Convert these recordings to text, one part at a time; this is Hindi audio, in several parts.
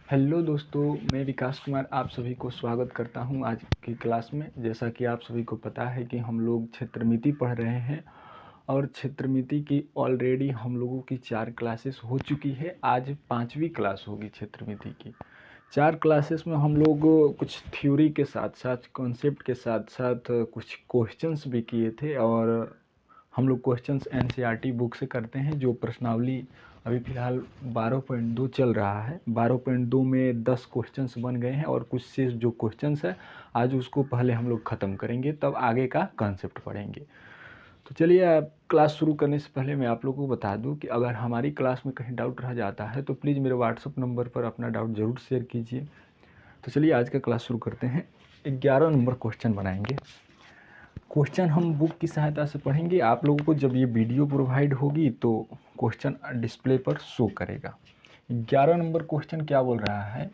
हेलो दोस्तों, मैं विकास कुमार आप सभी को स्वागत करता हूं आज की क्लास में। जैसा कि आप सभी को पता है कि हम लोग क्षेत्रमिति पढ़ रहे हैं और क्षेत्रमिति की ऑलरेडी हम लोगों की 4 क्लासेस हो चुकी है। आज 5वीं क्लास होगी क्षेत्रमिति की। 4 क्लासेस में हम लोग कुछ थ्योरी के साथ साथ कॉन्सेप्ट के साथ साथ कुछ क्वेश्चंस भी किए थे और हम लोग क्वेश्चंस एनसीईआरटी बुक से करते हैं। जो प्रश्नावली अभी फ़िलहाल 12.2 चल रहा है। 12.2 में 10 क्वेश्चंस बन गए हैं और कुछ से जो क्वेश्चंस है आज उसको पहले हम लोग ख़त्म करेंगे, तब आगे का कॉन्सेप्ट पढ़ेंगे। तो चलिए, क्लास शुरू करने से पहले मैं आप लोगों को बता दूं कि अगर हमारी क्लास में कहीं डाउट रह जाता है तो प्लीज़ मेरे व्हाट्सअप नंबर पर अपना डाउट ज़रूर शेयर कीजिए। तो चलिए आज का क्लास शुरू करते हैं। 11 नंबर क्वेश्चन बनाएंगे। क्वेश्चन हम बुक की सहायता से पढ़ेंगे। आप लोगों को जब ये वीडियो प्रोवाइड होगी तो क्वेश्चन डिस्प्ले पर शो करेगा। 11 नंबर क्वेश्चन क्या बोल रहा है,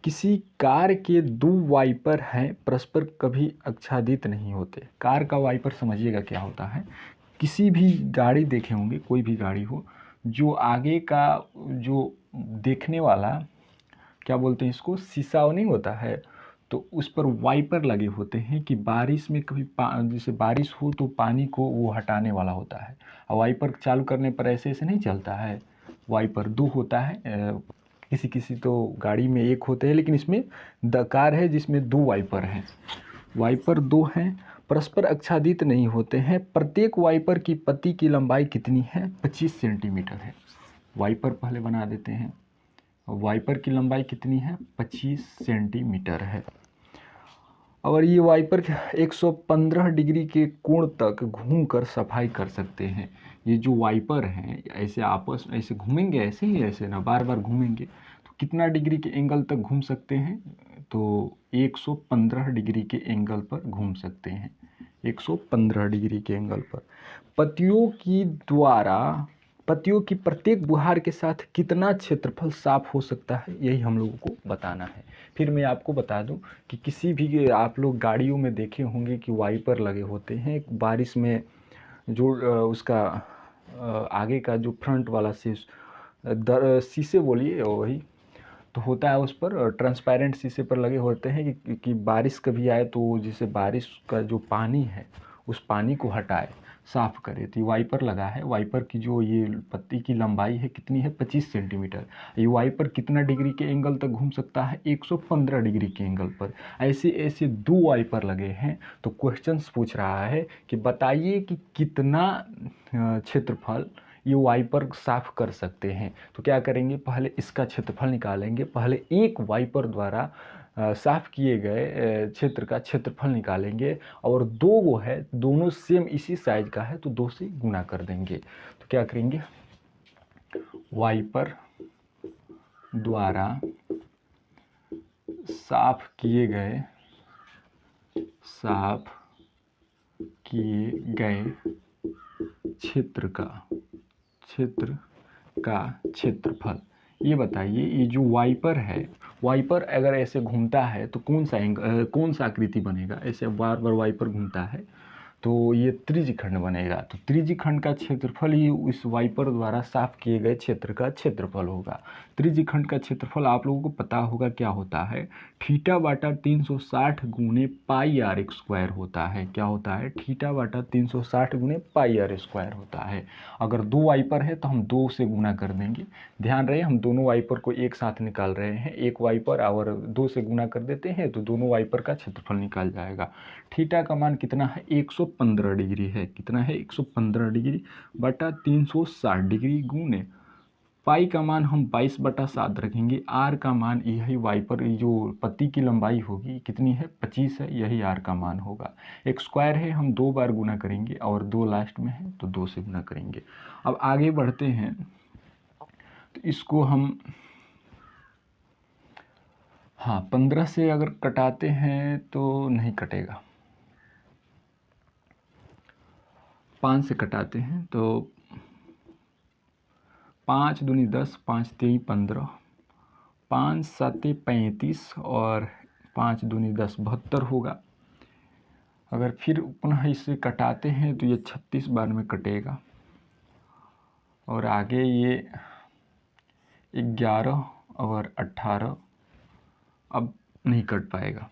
किसी कार के 2 वाइपर हैं, परस्पर कभी आच्छादित नहीं होते। कार का वाइपर समझिएगा क्या होता है। किसी भी गाड़ी देखे होंगे, कोई भी गाड़ी हो, जो आगे का जो देखने वाला क्या बोलते हैं इसको, शीशा नहीं होता है, तो उस पर वाइपर लगे होते हैं कि बारिश में कभी जैसे बारिश हो तो पानी को वो हटाने वाला होता है। और वाइपर चालू करने पर ऐसे ऐसे नहीं चलता है। वाइपर 2 होता है, किसी किसी तो गाड़ी में 1 होते हैं, लेकिन इसमें द कार है जिसमें 2 वाइपर हैं। वाइपर 2 हैं, परस्पर आच्छादित नहीं होते हैं। प्रत्येक वाइपर की पत्ती की लंबाई कितनी है? 25 सेंटीमीटर है। वाइपर पहले बना देते हैं। वाइपर की लंबाई कितनी है? 25 सेंटीमीटर है। और ये वाइपर 115 डिग्री के कोण तक घूमकर सफाई कर सकते हैं। ये जो वाइपर हैं ऐसे आपस में ऐसे घूमेंगे, ऐसे ही ऐसे ना बार बार घूमेंगे तो कितना डिग्री के एंगल तक घूम सकते हैं? तो 115 डिग्री के एंगल पर घूम सकते हैं। 115 डिग्री के एंगल पर। पत्तियों की प्रत्येक बुहार के साथ कितना क्षेत्रफल साफ हो सकता है, यही हम लोगों को बताना है। फिर मैं आपको बता दूं कि किसी भी आप लोग गाड़ियों में देखे होंगे कि वाइपर लगे होते हैं बारिश में, जो उसका आगे का जो फ्रंट वाला शीशे बोलिए वही तो होता है, उस पर ट्रांसपेरेंट शीशे पर लगे होते हैं कि बारिश कभी आए तो जैसे बारिश का जो पानी है उस पानी को हटाए, साफ़ करे। तो ये वाइपर लगा है। वाइपर की जो ये पत्ती की लंबाई है कितनी है? 25 सेंटीमीटर। ये वाइपर कितना डिग्री के एंगल तक घूम सकता है? 115 डिग्री के एंगल पर। ऐसे ऐसे 2 वाइपर लगे हैं। तो क्वेश्चन पूछ रहा है कि बताइए कि कितना क्षेत्रफल ये वाइपर साफ कर सकते हैं। तो क्या करेंगे, पहले इसका क्षेत्रफल निकालेंगे। पहले एक वाइपर द्वारा साफ किए गए क्षेत्र का क्षेत्रफल निकालेंगे और 2 वो है, दोनों सेम इसी साइज का है तो 2 से गुना कर देंगे। तो क्या करेंगे, वाइपर द्वारा साफ किए गए क्षेत्र का क्षेत्रफल। ये बताइए, ये जो वाइपर है, वाइपर अगर ऐसे घूमता है तो कौन सा आकृति बनेगा? ऐसे बार बार वाइपर घूमता है तो ये त्रिज्यखंड बनेगा। तो त्रिज्यखंड का क्षेत्रफल ही इस वाइपर द्वारा साफ किए गए क्षेत्र का क्षेत्रफल होगा। त्रिज्यखंड का क्षेत्रफल आप लोगों को पता होगा क्या होता है, थीटा बाटा 360 गुने पाई आर स्क्वायर होता है। क्या होता है? थीटा बाटा 360 गुने पाई आर स्क्वायर होता है। अगर 2 वाइपर है तो हम 2 से गुना कर देंगे। ध्यान रहे, हम दोनों वाइपर को एक साथ निकाल रहे हैं। एक वाइपर और 2 से गुना कर देते हैं तो दोनों वाइपर का क्षेत्रफल निकाल जाएगा। थीटा का मान कितना है? 115 डिग्री है। कितना है? 115 डिग्री बटा 360 डिग्री गुने पाई का मान हम 22/7 रखेंगे। आर का मान यही वाइपर जो पत्ती की लंबाई होगी कितनी है? 25 है, यही आर का मान होगा। एक स्क्वायर है, हम 2 बार गुना करेंगे और 2 लास्ट में है तो 2 से गुना करेंगे। अब आगे बढ़ते हैं तो इसको हम 15 से अगर कटाते हैं तो नहीं कटेगा। 5 से कटाते हैं तो 5 दूनी 10, 5 तेई 15, 5 साते 35 और 5 दूनी 10, 72 होगा। अगर फिर पुनः इसे कटाते हैं तो ये 36 बार में कटेगा और आगे ये 11 और 18 अब नहीं कट पाएगा,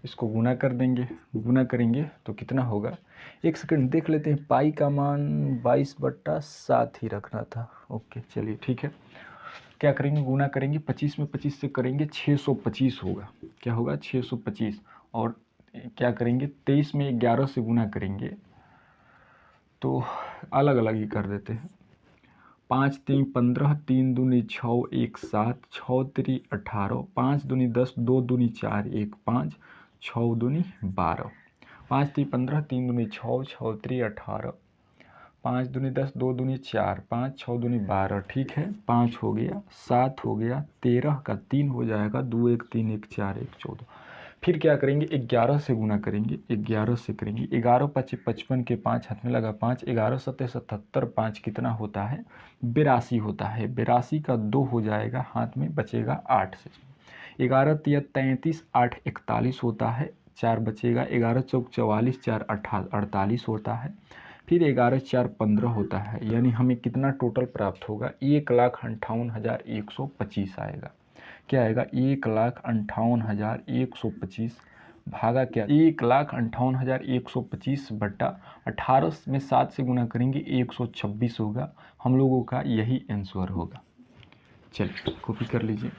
इसको गुना कर देंगे। गुना करेंगे तो कितना होगा, एक सेकंड देख लेते हैं। पाई का मान 22/7 ही रखना था। ओके चलिए ठीक है। क्या करेंगे, गुना करेंगे, 25 में 25 से करेंगे 625 होगा। क्या होगा, 625। और क्या करेंगे, 23 में 11 से गुना करेंगे तो अलग अलग ही कर देते हैं। 5 3 15, 3 दूनी 6, 1 7, 6 3 18, 5 दूनी 10, 2 दूनी 4, 1 5, 6 दूनी 12, 5 3 15, 3 दूनी 6, 6 3 18, 5 दूनी 10, 2 दूनी 4, 5 6 दूनी 12। ठीक है, 5 हो गया, 7 हो गया, 13 का 3 हो जाएगा, 2 1 3 1 4 1 14। फिर क्या करेंगे, 11 से गुना करेंगे, 11 से करेंगे, 11 5 55 के 5 हाथ में लगा 5, 11 7 77, 5 कितना होता है, 82 होता है। 82 का 2 हो जाएगा, हाथ में बचेगा 8 से। 11 3 33, 8 41 होता है, 4 बचेगा, 11 चौक 44, 4 48 होता है। फिर 11 4 15 होता है, यानी हमें कितना टोटल प्राप्त होगा, 1,58,125 आएगा। क्या आएगा, 1,58,125 भागा क्या, 1,58,125 बटा 18 में 7 से गुना करेंगे 126 होगा। हम लोगों का यही आंसर होगा। चलिए कॉपी कर लीजिए।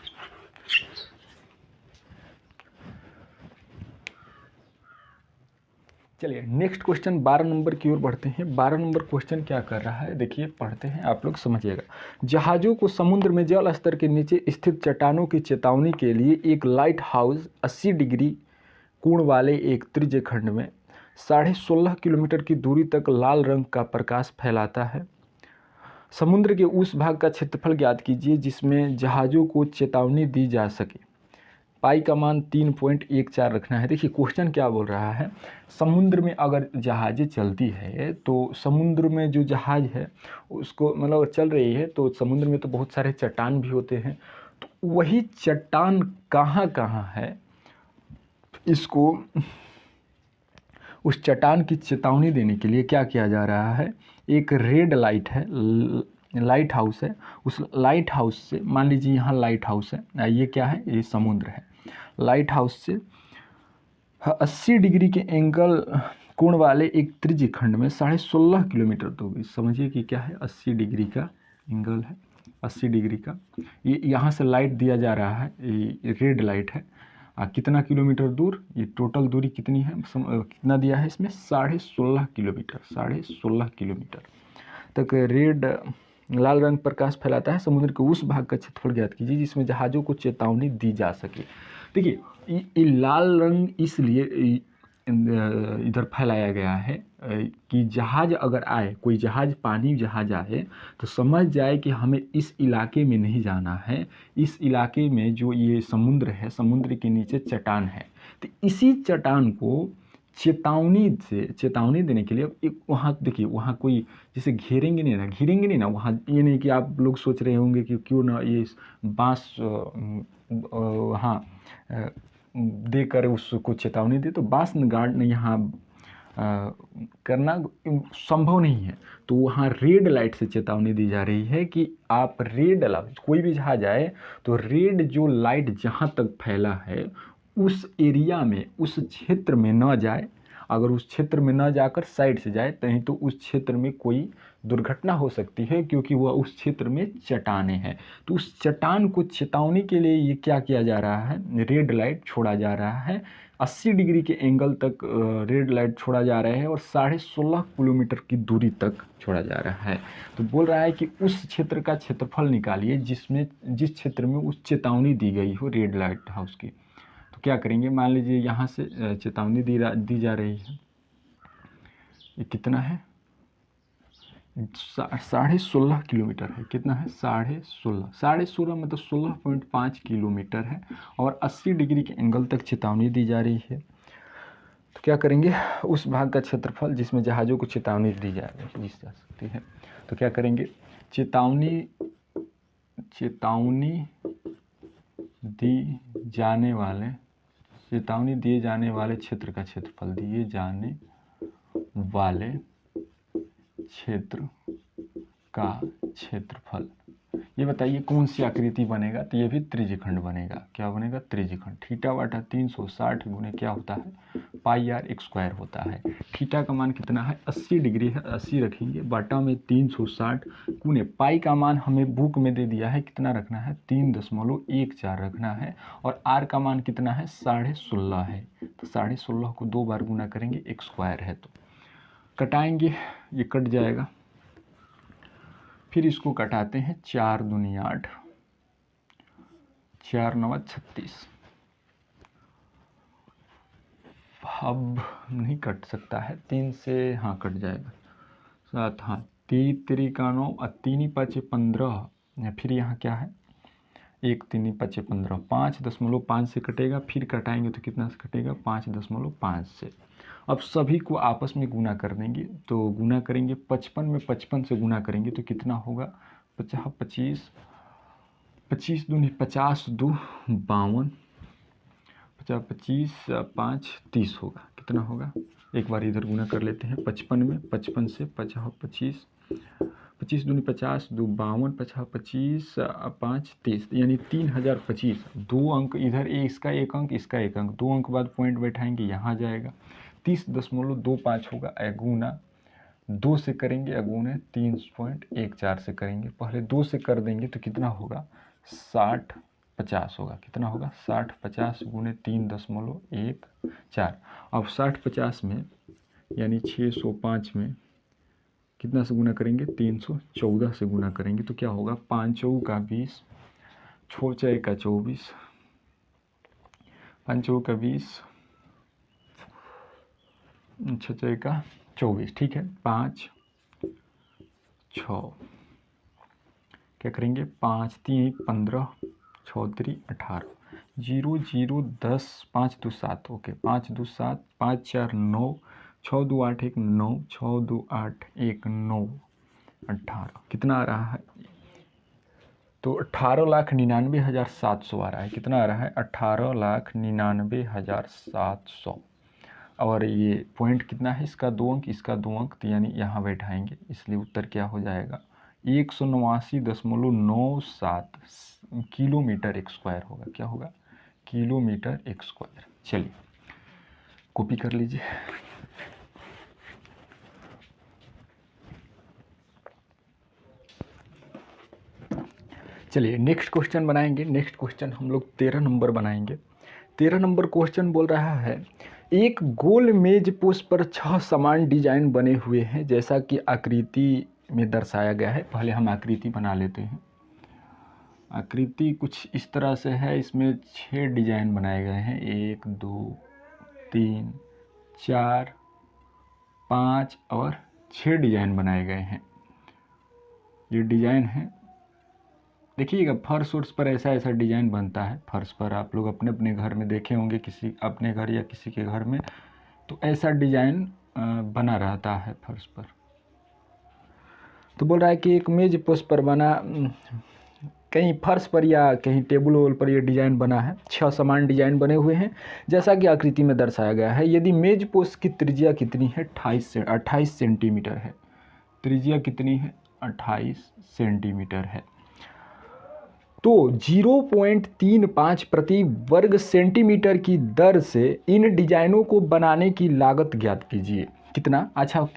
चलिए नेक्स्ट क्वेश्चन 12 नंबर की ओर बढ़ते हैं। 12 नंबर क्वेश्चन क्या कर रहा है, देखिए पढ़ते हैं, आप लोग समझिएगा। जहाज़ों को समुद्र में जल स्तर के नीचे स्थित चट्टानों की चेतावनी के लिए एक लाइट हाउस 80 डिग्री कोण वाले एक त्रिज्य खंड में 16.5 किलोमीटर की दूरी तक लाल रंग का प्रकाश फैलाता है। समुद्र के उस भाग का क्षेत्रफल ज्ञात कीजिए जिसमें जहाज़ों को चेतावनी दी जा सके। पाई का मान 3.14 रखना है। देखिए क्वेश्चन क्या बोल रहा है, समुद्र में अगर जहाज़ें चलती है तो समुद्र में जो जहाज़ है उसको मतलब चल रही है तो समुद्र में तो बहुत सारे चट्टान भी होते हैं, तो वही चट्टान कहाँ कहाँ है, इसको उस चट्टान की चेतावनी देने के लिए क्या किया जा रहा है, एक रेड लाइट है, लाइट हाउस है। उस लाइट हाउस से, मान लीजिए यहाँ लाइट हाउस है, ये क्या है, ये समुद्र है। लाइट हाउस से 80 डिग्री के एंगल कोण वाले एक त्रिज्य खंड में 16.5 किलोमीटर दूरी, समझिए कि क्या है, 80 डिग्री का एंगल है, 80 डिग्री का। ये यहाँ से लाइट दिया जा रहा है, ये रेड लाइट है। कितना किलोमीटर दूर, ये टोटल दूरी कितनी है, कितना दिया है इसमें, 16.5 किलोमीटर, 16.5 किलोमीटर तक रेड लाल रंग प्रकाश फैलाता है। समुद्र के उस भाग का क्षेत्रफल ज्ञात कीजिए जिसमें जहाज़ों को चेतावनी दी जा सके। देखिए ये लाल रंग इसलिए इधर फैलाया गया है कि जहाज़ अगर आए, कोई जहाज़ पानी जहाज़ आए तो समझ जाए कि हमें इस इलाके में नहीं जाना है, इस इलाके में जो ये समुद्र है, समुद्र के नीचे चट्टान है। तो इसी चट्टान को चेतावनी देने के लिए एक वहाँ, देखिए वहाँ कोई जैसे घेरेंगे नहीं ना वहाँ, ये नहीं कि आप लोग सोच रहे होंगे कि क्यों ना ये बाँस वहाँ देकर उसको चेतावनी दे, तो बाँस गार्ड यहाँ करना संभव नहीं है। तो वहाँ रेड लाइट से चेतावनी दी जा रही है कि आप रेड लाइट, कोई भी जहाज आए तो रेड जो लाइट जहाँ तक फैला है उस एरिया में, उस क्षेत्र में न जाए। अगर उस क्षेत्र में न जाकर साइड से जाए नहीं तो उस क्षेत्र में कोई दुर्घटना हो सकती है, क्योंकि वह उस क्षेत्र में चट्टानें हैं। तो उस चट्टान को चेतावनी के लिए ये क्या किया जा रहा है, रेड लाइट छोड़ा जा रहा है। 80 डिग्री के एंगल तक रेड लाइट छोड़ा जा रहा है और 16.5 किलोमीटर की दूरी तक छोड़ा जा रहा है। तो बोल रहा है कि उस क्षेत्र का क्षेत्रफल निकालिए जिस क्षेत्र में उस चेतावनी दी गई हो रेड लाइट हाउस की। तो क्या करेंगे, मान लीजिए यहाँ से चेतावनी दी जा रही है, ये कितना है, 16.5 किलोमीटर है। कितना है, 16.5 मतलब 16.5 किलोमीटर है और 80 डिग्री के एंगल तक चेतावनी दी जा रही है। तो क्या करेंगे, उस भाग का क्षेत्रफल जिसमें जहाज़ों को चेतावनी दी जा सकती है, तो क्या करेंगे, चेतावनी दिए जाने वाले क्षेत्र का क्षेत्रफल, दिए जाने वाले क्षेत्र का क्षेत्रफल, ये बताइए कौन सी आकृति बनेगा, तो ये भी त्रिज्यखंड बनेगा। क्या बनेगा? त्रिज्यखंड। थीटा बटा 360 गुने क्या होता है? पाई आर एक स्क्वायर होता है। थीटा का मान कितना है? 80 डिग्री है, 80 रखेंगे, बाटा में 360 गुने पाई का मान हमें बुक में दे दिया है, कितना रखना है? 3.14 रखना है। और आर का मान कितना है? 16.5 है। तो 16.5 को 2 बार गुना करेंगे, एक स्क्वायर है, तो कटाएंगे, ये कट जाएगा। फिर इसको कटाते हैं, 4 दूनी 8, 4 9 36। अब नहीं कट सकता है 3 से, हाँ कट जाएगा 7, हाँ 3 त्रिका 9 और 3 5 15, या फिर यहाँ क्या है 1 3 5 15, 5.5 से कटेगा, फिर कटाएंगे तो कितना से कटेगा? 5.5 से। अब सभी को आपस में गुना कर देंगे, तो गुना करेंगे 55 में 55 से गुना करेंगे तो कितना होगा? 25 25 दूनी 50, 2 52, 50 25 5 30 होगा। कितना होगा? एक बार इधर गुना कर लेते हैं, 55 में 55 से 50 25, 25 दूनी 50, 2 52, 50 25 5 30, यानी 3025। 2 अंक इधर, इसका 1 अंक, इसका 1 अंक, 2 अंक बाद पॉइंट बैठाएंगे, यहाँ जाएगा 30.25 होगा। अगुना 2 से करेंगे, अगुना 3.14 से करेंगे। पहले 2 से कर देंगे तो कितना होगा? 60 50 होगा। कितना होगा? 60 50 गुने 3.14। अब 60 50 में यानी 605 में कितना से गुना करेंगे? 314 से गुना करेंगे तो क्या होगा? 5 चौक का 20, 6 6 का 24, 5 चौक का 20, 6 6 का 24। ठीक है, 5 6 क्या करेंगे? 5 3 15, 6 3 18, 0 0 10, 5 2 7, ओके 5 2 7, 5 4 9, 6 2 8 1 9, 6 2 8 1 9, 18। कितना आ रहा है? तो 18,99,700 आ रहा है। कितना आ रहा है? 18,99,700। और ये पॉइंट कितना है? इसका 2 अंक, इसका 2 अंक, तो यानी यहाँ बैठाएंगे, इसलिए उत्तर क्या हो जाएगा? 189.97 किलोमीटर एक स्क्वायर होगा। क्या होगा? किलोमीटर एक स्क्वायर। चलिए कॉपी कर लीजिए। चलिए नेक्स्ट क्वेश्चन बनाएंगे। नेक्स्ट क्वेश्चन हम लोग 13 नंबर बनाएंगे। 13 नंबर क्वेश्चन बोल रहा है, एक गोल मेज पोस्ट पर 6 समान डिजाइन बने हुए हैं जैसा कि आकृति में दर्शाया गया है। पहले हम आकृति बना लेते हैं। आकृति कुछ इस तरह से है, इसमें 6 डिजाइन बनाए गए हैं, 1 2 3 4 5 और 6 डिजाइन बनाए गए हैं। ये डिजाइन है, देखिएगा फर्श वर्श पर ऐसा ऐसा डिजाइन बनता है। फर्श पर आप लोग अपने अपने घर में देखे होंगे, किसी अपने घर या किसी के घर में, तो ऐसा डिजाइन बना रहता है फर्श पर। तो बोल रहा है कि एक मेज पोस्ट पर बना, कहीं फर्श पर या कहीं टेबल वोल पर ये डिजाइन बना है। 6 समान डिजाइन बने हुए हैं जैसा कि आकृति में दर्शाया गया है। यदि मेज पोस्ट की त्रिज्या कितनी है? 28 सेंटीमीटर है। त्रिज्या कितनी है? 28 सेंटीमीटर है। तो 0.35 प्रति वर्ग सेंटीमीटर की दर से इन डिजाइनों को बनाने की लागत ज्ञात कीजिए। कितना? अच्छा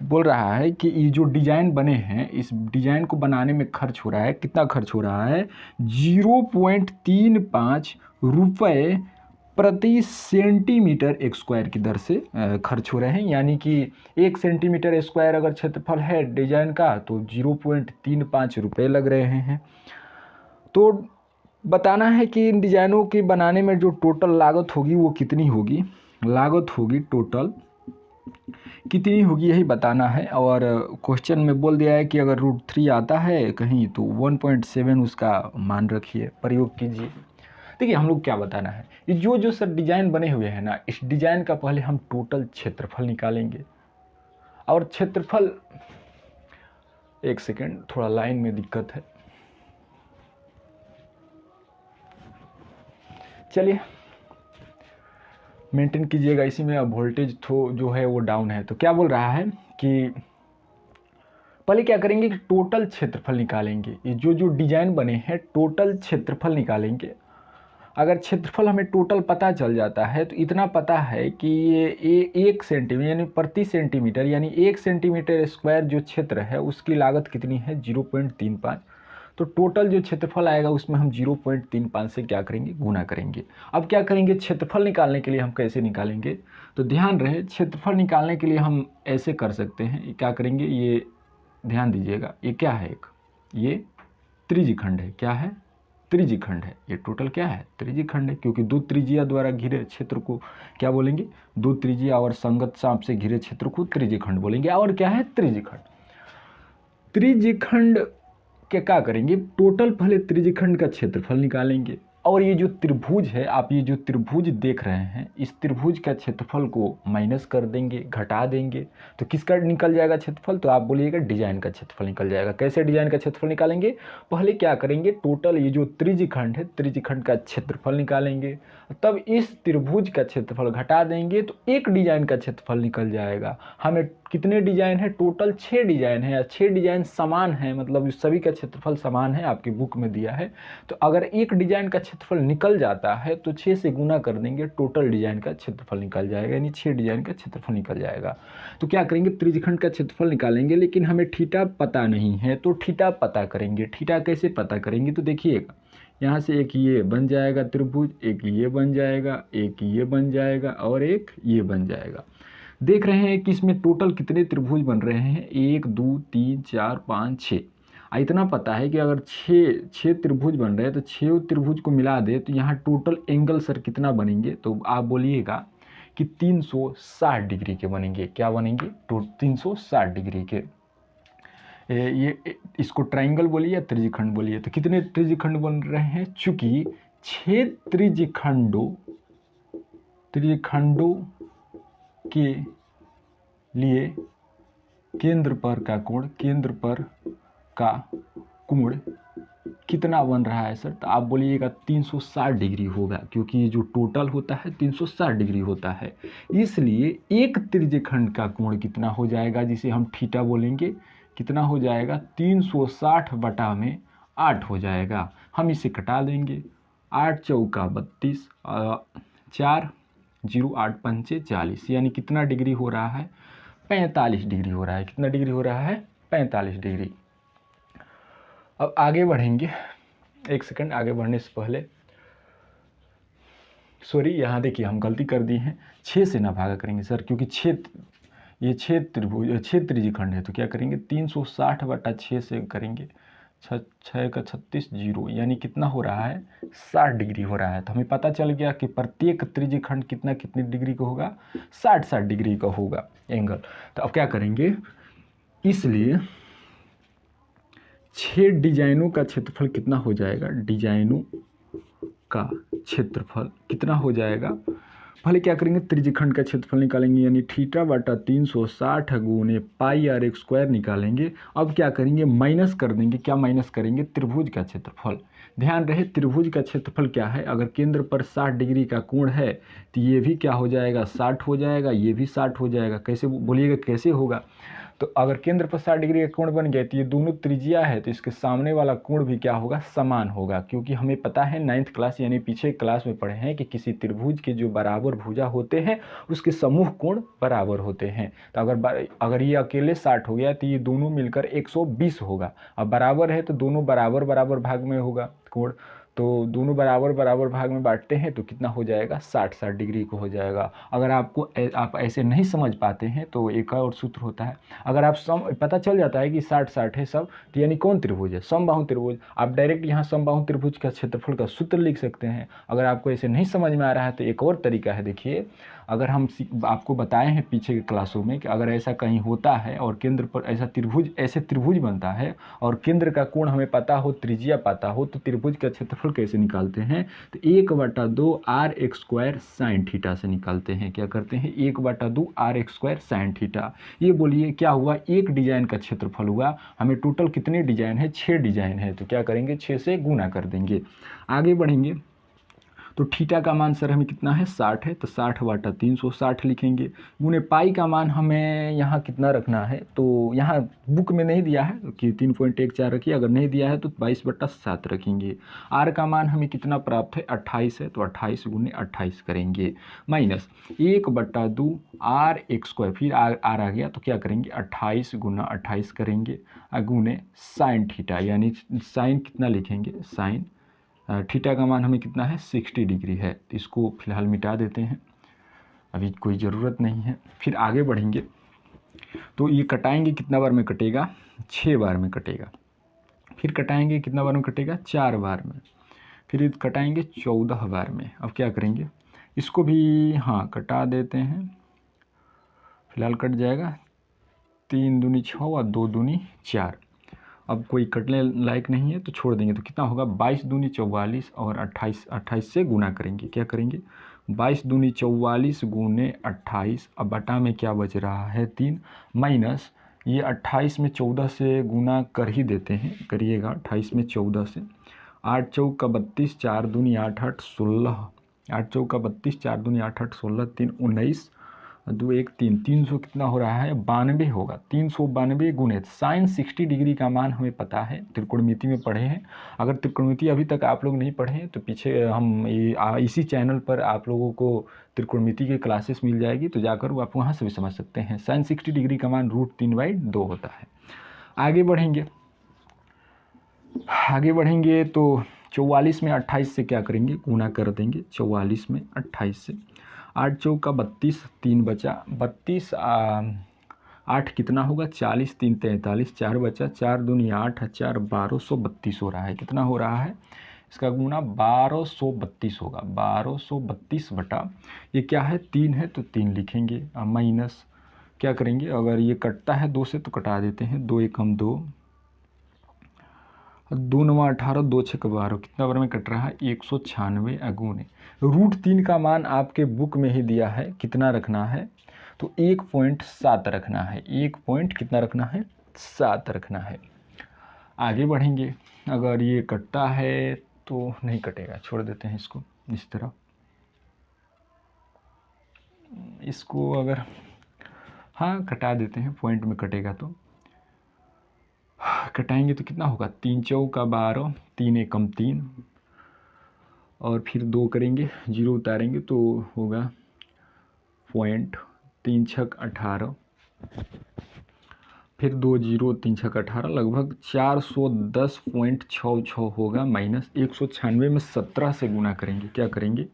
बोल रहा है कि ये जो डिजाइन बने हैं, इस डिजाइन को बनाने में खर्च हो रहा है, कितना खर्च हो रहा है? 0.35 रुपये प्रति सेंटीमीटर एक स्क्वायर की दर से खर्च हो रहे हैं। यानी कि 1 सेंटीमीटर स्क्वायर अगर क्षेत्रफल है डिजाइन का, तो 0.35 रुपये लग रहे हैं। तो बताना है कि इन डिजाइनों के बनाने में जो टोटल लागत होगी वो कितनी होगी। लागत होगी टोटल कितनी होगी, यही बताना है। और क्वेश्चन में बोल दिया है कि अगर √3 आता है कहीं तो 1.7 उसका मान रखिए, प्रयोग कीजिए। देखिए हम लोग क्या बताना है, ये जो सर डिजाइन बने हुए हैं ना, इस डिजाइन का पहले हम टोटल क्षेत्रफल निकालेंगे। और क्षेत्रफल, एक सेकेंड, थोड़ा लाइन में दिक्कत है, चलिए मेंटेन कीजिएगा इसी में। अब वोल्टेज जो है वो डाउन है। तो क्या बोल रहा है कि पहले क्या करेंगे कि टोटल क्षेत्रफल निकालेंगे। ये जो डिजाइन बने हैं टोटल क्षेत्रफल निकालेंगे। अगर क्षेत्रफल हमें टोटल पता चल जाता है तो इतना पता है कि ये 1 सेंटीमीटर यानी प्रति सेंटीमीटर यानी 1 सेंटीमीटर स्क्वायर जो क्षेत्र है उसकी लागत कितनी है 0.35। तो टोटल जो क्षेत्रफल आएगा उसमें हम 0.35 से क्या करेंगे गुना करेंगे। अब क्या करेंगे क्षेत्रफल निकालने के लिए हम कैसे निकालेंगे, तो ध्यान रहे क्षेत्रफल निकालने के लिए हम ऐसे कर सकते हैं। क्या करेंगे, ये ध्यान दीजिएगा, ये क्या है, एक ये त्रिज्यखंड है। क्या है, त्रिज्यखंड है। ये टोटल क्या है, त्रिज्यखंड है, क्योंकि दो त्रिज्या द्वारा घिरे क्षेत्र को क्या बोलेंगे, दो त्रिज्या और संगत चाप से घिरे क्षेत्र को त्रिज्यखंड बोलेंगे। और क्या है, त्रिज्यखंड। त्रिज्यखंड के क्या करेंगे, टोटल पहले त्रिज्यखंड का क्षेत्रफल निकालेंगे। और ये जो त्रिभुज है, आप ये जो त्रिभुज देख रहे हैं, इस त्रिभुज का क्षेत्रफल को माइनस कर देंगे, घटा देंगे, तो किसका निकल जाएगा क्षेत्रफल, तो आप बोलिएगा डिजाइन का क्षेत्रफल निकल जाएगा। कैसे डिजाइन का क्षेत्रफल निकालेंगे, पहले क्या करेंगे, टोटल ये जो त्रिज्यखंड है त्रिज्यखंड का क्षेत्रफल निकालेंगे, तब इस त्रिभुज का क्षेत्रफल घटा देंगे तो एक डिजाइन का क्षेत्रफल निकल जाएगा। हमें कितने डिजाइन है, टोटल 6 डिजाइन है, या 6 डिजाइन समान है, मतलब सभी का क्षेत्रफल समान है, आपकी बुक में दिया है। तो अगर एक डिजाइन का क्षेत्रफल निकल जाता है तो 6 से गुना कर देंगे, टोटल डिजाइन का क्षेत्रफल निकल जाएगा, यानी 6 डिजाइन का क्षेत्रफल निकल जाएगा। तो क्या करेंगे, त्रिज्यखंड का क्षेत्रफल निकालेंगे, लेकिन हमें थीटा पता नहीं है तो थीटा पता करेंगे। थीटा कैसे पता करेंगे, तो देखिएगा, यहाँ से एक ये बन जाएगा त्रिभुज, एक ये बन जाएगा, एक ये बन जाएगा और एक ये बन जाएगा। देख रहे हैं कि इसमें टोटल कितने त्रिभुज बन रहे हैं, 1 2 3 4 5 6। इतना पता है कि अगर 6 त्रिभुज बन रहे हैं तो 6 त्रिभुज को मिला दे तो यहाँ टोटल एंगल सर कितना बनेंगे, तो आप बोलिएगा कि 360 डिग्री के बनेंगे। क्या बनेंगे, तो 360 डिग्री के। ये इसको ट्राइंगल बोलिए या त्रिज्यखंड बोलिए। तो कितने त्रिज्यखंड बन रहे हैं, चूंकि 6 त्रिज्यखंडों के लिए केंद्र पर का कोण कितना बन रहा है सर, तो आप बोलिएगा 360 डिग्री होगा, क्योंकि ये जो टोटल होता है 360 डिग्री होता है। इसलिए एक त्रिज्यखंड का कोण कितना हो जाएगा, जिसे हम थीटा बोलेंगे, कितना हो जाएगा, 360 बटा में 8 हो जाएगा। हम इसे कटा देंगे, 8 चौका 32, 4 0 8 पंचे 40, यानी कितना डिग्री हो रहा है, 45 डिग्री हो रहा है। कितना डिग्री हो रहा है, 45 डिग्री। अब आगे बढ़ेंगे, एक सेकंड, आगे बढ़ने से पहले सॉरी, यहाँ देखिए हम गलती कर दी हैं, 6 से ना भागा करेंगे सर, क्योंकि 6 त्रिज्यखंड है। तो क्या करेंगे, 360 बटा 6 से करेंगे, 6 का 36 0, यानी कितना हो रहा है, 60 डिग्री हो रहा है। तो हमें पता चल गया कि प्रत्येक त्रिज्यखंड कितनी डिग्री का होगा, 60 डिग्री का होगा एंगल। तो अब क्या करेंगे, इसलिए 6 डिजाइनों का क्षेत्रफल कितना हो जाएगा, डिजाइनों का क्षेत्रफल कितना हो जाएगा, पहले क्या करेंगे, त्रिज्यखंड का क्षेत्रफल निकालेंगे, यानी थीटा बटा 360 गुने पाई r x स्क्वायर निकालेंगे। अब क्या करेंगे, माइनस कर देंगे, क्या माइनस करेंगे, त्रिभुज का क्षेत्रफल। ध्यान रहे त्रिभुज का क्षेत्रफल क्या है, अगर केंद्र पर 60 डिग्री का कोण है तो ये भी क्या हो जाएगा, 60 हो जाएगा, ये भी 60 हो जाएगा। कैसे बोलिएगा, कैसे होगा, तो अगर केंद्र पर 60 डिग्री का कोण बन गया तो ये दोनों त्रिज्या है, तो इसके सामने वाला कोण भी क्या होगा, समान होगा। क्योंकि हमें पता है 9th क्लास यानी पीछे क्लास में पढ़े हैं कि किसी त्रिभुज के जो बराबर भुजा होते हैं उसके समूह कोण बराबर होते हैं। तो अगर ये अकेले 60 हो गया तो ये दोनों मिलकर 120 होगा। अब बराबर है तो दोनों बराबर बराबर भाग में होगा कोण, तो दोनों बराबर बराबर भाग में बांटते हैं तो कितना हो जाएगा, 60 डिग्री को हो जाएगा। अगर आप ऐसे नहीं समझ पाते हैं तो एक और सूत्र होता है, अगर आप पता चल जाता है कि 60 है सब, तो यानी कौन त्रिभुज है, समबाहु त्रिभुज। आप डायरेक्ट यहाँ समबाहु त्रिभुज का क्षेत्रफल का सूत्र लिख सकते हैं। अगर आपको ऐसे नहीं समझ में आ रहा है तो एक और तरीका है, देखिए, अगर हम आपको बताए हैं पीछे के क्लासों में कि अगर ऐसा कहीं होता है और केंद्र पर ऐसे त्रिभुज बनता है और केंद्र का कोण हमें पता हो, त्रिज्या पता हो, तो त्रिभुज का क्षेत्रफल कैसे निकालते हैं, तो 1/2 r x square sine theta से निकालते हैं। क्या करते हैं, 1/2 r x square sine theta. ये बोलिए क्या हुआ, एक डिजाइन का क्षेत्रफल हुआ। हमें टोटल कितने डिजाइन है, 6 डिजाइन है, तो क्या करेंगे, 6 से गुना कर देंगे। आगे बढ़ेंगे तो थीटा का मान सर हमें कितना है 60 है, तो 60/360 लिखेंगे। गुने पाई का मान हमें यहाँ कितना रखना है, तो यहाँ बुक में नहीं दिया है कि 3.14 रखिए, अगर नहीं दिया है तो 22/7 रखेंगे। आर का मान हमें कितना प्राप्त है 28 है, तो 28 × 28 करेंगे, माइनस 1/2 r² फिर आर आ गया तो क्या करेंगे 28 × 28 करेंगे गुने साइन थीटा, यानी साइन कितना लिखेंगे साइन थीटा का मान हमें कितना है 60 डिग्री है, तो इसको फिलहाल मिटा देते हैं, अभी कोई ज़रूरत नहीं है। फिर आगे बढ़ेंगे तो ये कटाएंगे कितना बार में कटेगा 6 बार में कटेगा, फिर कटाएंगे कितना बार में कटेगा 4 बार में, फिर कटाएंगे 14 बार में। अब क्या करेंगे इसको भी हाँ कटा देते हैं, फिलहाल कट जाएगा 3 दूनी 6 और 2 दूनी 4। अब कोई कटने लायक नहीं है तो छोड़ देंगे, तो कितना होगा 22 दूनी 44 और 28 से गुना करेंगे, क्या करेंगे 22 दूनी 44 गुने 28, अब बटा में क्या बच रहा है 3, माइनस ये 28 में 14 से गुना कर ही देते हैं, करिएगा 28 में 14 से, 8 चौका 32, 4 दूनी 8 8 16, 8 चौका 32, 4 दूनी 8 8 16, 3 19, 2 1 3, 300 कितना हो रहा है 92 होगा, 392 गुणे साइन 60 डिग्री का मान हमें पता है, त्रिकोणमिति में पढ़े हैं। अगर त्रिकोणमिति अभी तक आप लोग नहीं पढ़े हैं तो पीछे हम इसी चैनल पर आप लोगों को त्रिकोणमिति के क्लासेस मिल जाएगी, तो जाकर आप वहाँ से भी समझ सकते हैं। साइन 60 डिग्री का मान √3/2 होता है। आगे बढ़ेंगे तो 44 में 28 से क्या करेंगे गुना कर देंगे, 44 में 28 से, 8 चौका 32, 3 बचा 32, 8 कितना होगा 40, 3 43, 4 बचा, 4 दूनी 8, 4 1232 हो रहा है, कितना हो रहा है इसका गुना 1232 होगा, 1232 बटा ये क्या है 3 है तो 3 लिखेंगे, माइनस क्या करेंगे अगर ये कटता है 2 से तो कटा देते हैं, 2 एकम 2, 2 9 18, 2 6 12, कितना बार में कट रहा है 196 अगुने √3 का मान आपके बुक में ही दिया है, कितना रखना है तो 1.7 रखना है, 1 पॉइंट कितना रखना है 7 रखना है। आगे बढ़ेंगे, अगर ये कटता है तो नहीं कटेगा, छोड़ देते हैं इसको इस तरह, इसको अगर हाँ कटा देते हैं पॉइंट में कटेगा तो कटाएंगे तो कितना होगा 3 चौका 12, 3 एकम 3 और फिर 2 करेंगे, 0 उतारेंगे तो होगा पॉइंट, 3 छक 18, फिर 2 0, 3 छक 18, लगभग 410.66 होगा, माइनस 196 में 17 से गुना करेंगे, क्या करेंगे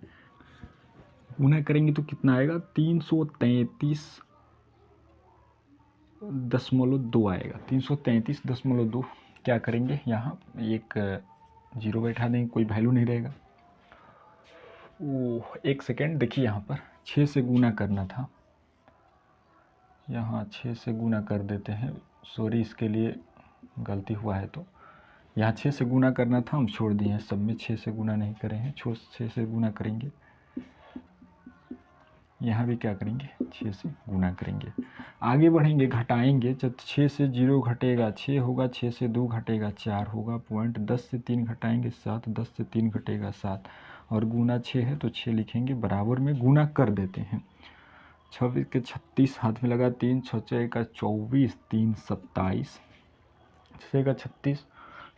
गुना करेंगे तो कितना आएगा 333.2 आएगा, 333.2। क्या करेंगे यहाँ एक 0 बैठा देंगे, कोई वैल्यू नहीं रहेगा। ओह 1 सेकेंड देखिए, यहाँ पर 6 से गुना करना था, यहाँ 6 से गुना कर देते हैं, सॉरी इसके लिए गलती हुआ है, तो यहाँ 6 से गुना करना था, हम छोड़ दिए हैं, सब में 6 से गुना नहीं करे हैं, 6 से गुना करेंगे, यहाँ भी क्या करेंगे 6 से गुना करेंगे। आगे बढ़ेंगे, घटाएंगे, जब 6 से 0 घटेगा 6 होगा, 6 से 2 घटेगा 4 होगा, पॉइंट 10 से 3 घटाएंगे 7, 10 से 3 घटेगा 7 और गुना 6 है तो 6 लिखेंगे, बराबर में गुना कर देते हैं, 26 के 36 हाथ में लगा 3, 6 का 24, 3 27, 6 का 36,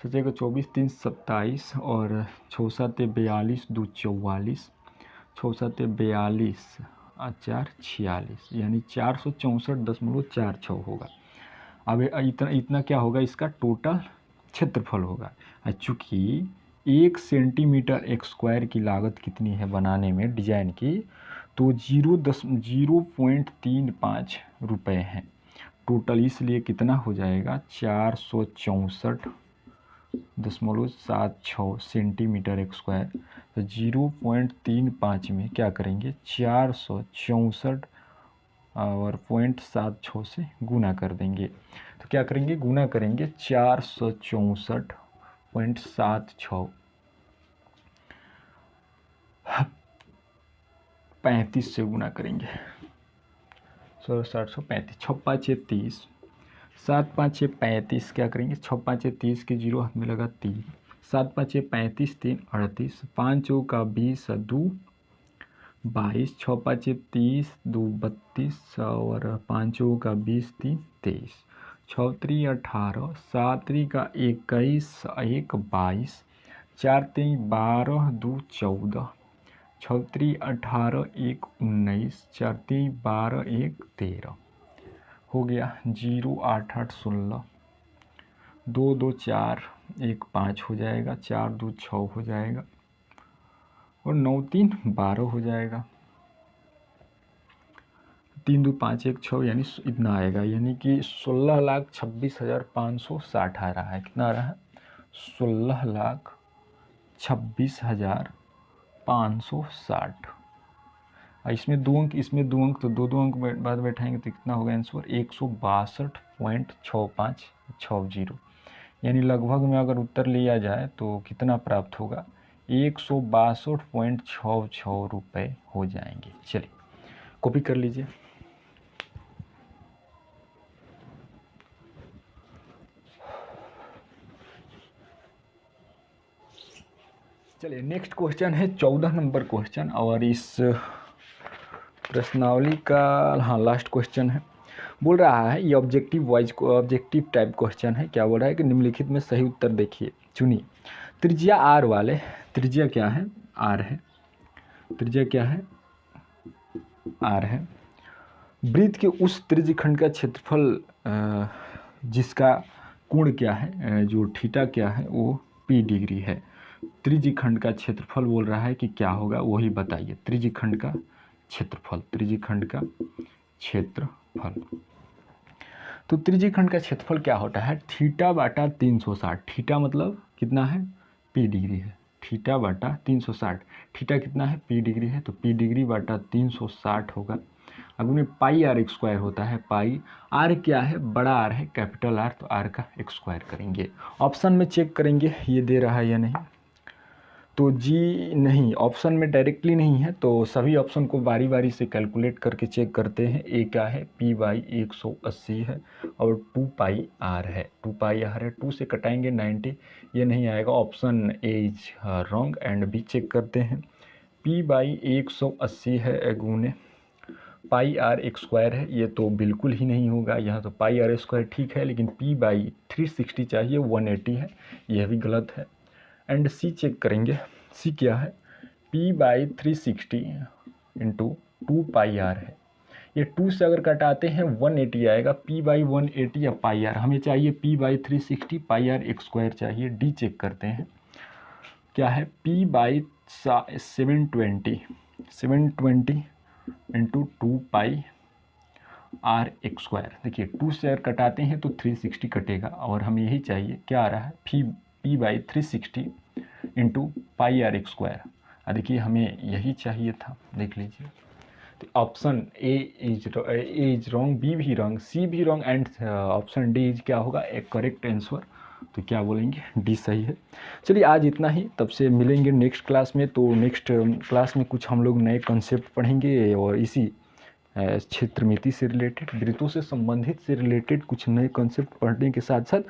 6 का 24, 3 27 और 6 7 42, 2 44, 6 7 42 और 4 46, यानी 464.46 होगा। अब इतना क्या होगा, इसका टोटल क्षेत्रफल होगा। चूँकि 1 सेंटीमीटर स्क्वायर की लागत कितनी है बनाने में डिजाइन की, तो 0.35 रुपये है टोटल, इसलिए कितना हो जाएगा 464.76 सेंटीमीटर स्क्वायर, तो 0.35 में क्या करेंगे 464 और 0.76 से गुना कर देंगे, तो क्या करेंगे गुना करेंगे 464.76 35 से गुना करेंगे, 735, 6 5 30, 7 5 35, क्या करेंगे 6 5 30 के 0 हाथ में लगा 3, 7 5 35, 3 38, 5 चौका 20, 2 22, 6 5 30, 2 32 और 5 चौका 20, 3 23, 6 3 18, 7 3 का 21, 1 22, 4 3 12, 2 14, 6 3 18, 1 19, 4 3 12, 1 13 हो गया। 0 8 8 16, 2 2 4, 1 5 हो जाएगा, 4 2 6 हो जाएगा और 9 3 12 हो जाएगा। 3 2 5 1 6 यानी इतना आएगा, यानी कि 16,26,560 आ रहा है। कितना आ रहा है? 16,26,560। इसमें 2 अंक, इसमें 2 अंक, तो दो अंक बाद बैठाएंगे तो कितना होगा आंसर? 162.6560, यानी लगभग में अगर उत्तर लिया जाए तो कितना प्राप्त होगा? 162.66 रुपये हो जाएंगे। चलिए कॉपी कर लीजिए। चलिए नेक्स्ट क्वेश्चन है 14 नंबर क्वेश्चन, और इस प्रश्नावली का लास्ट क्वेश्चन है। बोल रहा है, ये ऑब्जेक्टिव टाइप क्वेश्चन है। क्या बोल रहा है कि निम्नलिखित में सही उत्तर देखिए, चुनिए। त्रिज्या आर वाले, त्रिज्या क्या है? आर है। त्रिज्या क्या है? आर है। वृत्त के उस त्रिज्यखंड का क्षेत्रफल जिसका कोण क्या है, जो थीटा क्या है, वो p डिग्री है। त्रिज्यखंड का क्षेत्रफल बोल रहा है कि क्या होगा, वही बताइए। त्रिज्यखंड का क्षेत्रफल, त्रिज्यखंड का क्षेत्रफल। तो त्रिज्यखंड का क्षेत्रफल क्या होता है? थीटा बटा 360। थीटा मतलब कितना है? p डिग्री है। थीटा बटा 360, थीटा कितना है? p डिग्री है, तो p डिग्री बटा 360 होगा। अब में पाई आर एक स्क्वायर होता है। पाई आर क्या है? बड़ा आर है, कैपिटल आर, तो आर का एक स्क्वायर करेंगे। ऑप्शन में चेक करेंगे ये दे रहा है या नहीं, तो जी नहीं, ऑप्शन में डायरेक्टली नहीं है, तो सभी ऑप्शन को बारी बारी से कैलकुलेट करके चेक करते हैं। ए क्या है? p/180 है और 2 पाई आर है। 2 पाई आर है, 2 से कटाएंगे 90, ये नहीं आएगा। Option A is wrong. And B check करते हैं। p/180 है गुने पाई आर एक स्क्वायर है, ये तो बिल्कुल ही नहीं होगा। यहाँ तो पाई आर स्क्वायर ठीक है, लेकिन p/360 चाहिए, 180 है, यह भी गलत है। एंड सी चेक करेंगे। सी क्या है? p/360 इंटू 2 पाई आर है। ये 2 से अगर कटाते हैं 180 आएगा। p/180 या पाई आर, हमें चाहिए p/360, पाई आर एक स्क्वायर चाहिए। डी चेक करते हैं क्या है? p/720 इंटू 2 पाई आर एक स्क्वायर। देखिए 2 से अगर कटाते हैं तो 360 कटेगा, और हमें यही चाहिए। क्या आ रहा है? p/360 इंटू पाई आर एक स्क्वायर। देखिए हमें यही चाहिए था, देख लीजिए। तो option A is wrong, B भी रॉन्ग, सी भी wrong, and option D is क्या होगा? एक करेक्ट आंसर। तो क्या बोलेंगे? डी सही है। चलिए आज इतना ही, तब से मिलेंगे नेक्स्ट क्लास में। तो नेक्स्ट क्लास में कुछ हम लोग नए कॉन्सेप्ट पढ़ेंगे, और इसी क्षेत्रमिति से रिलेटेड, वृत्तों से संबंधित से रिलेटेड कुछ नए कॉन्सेप्ट पढ़ने के साथ साथ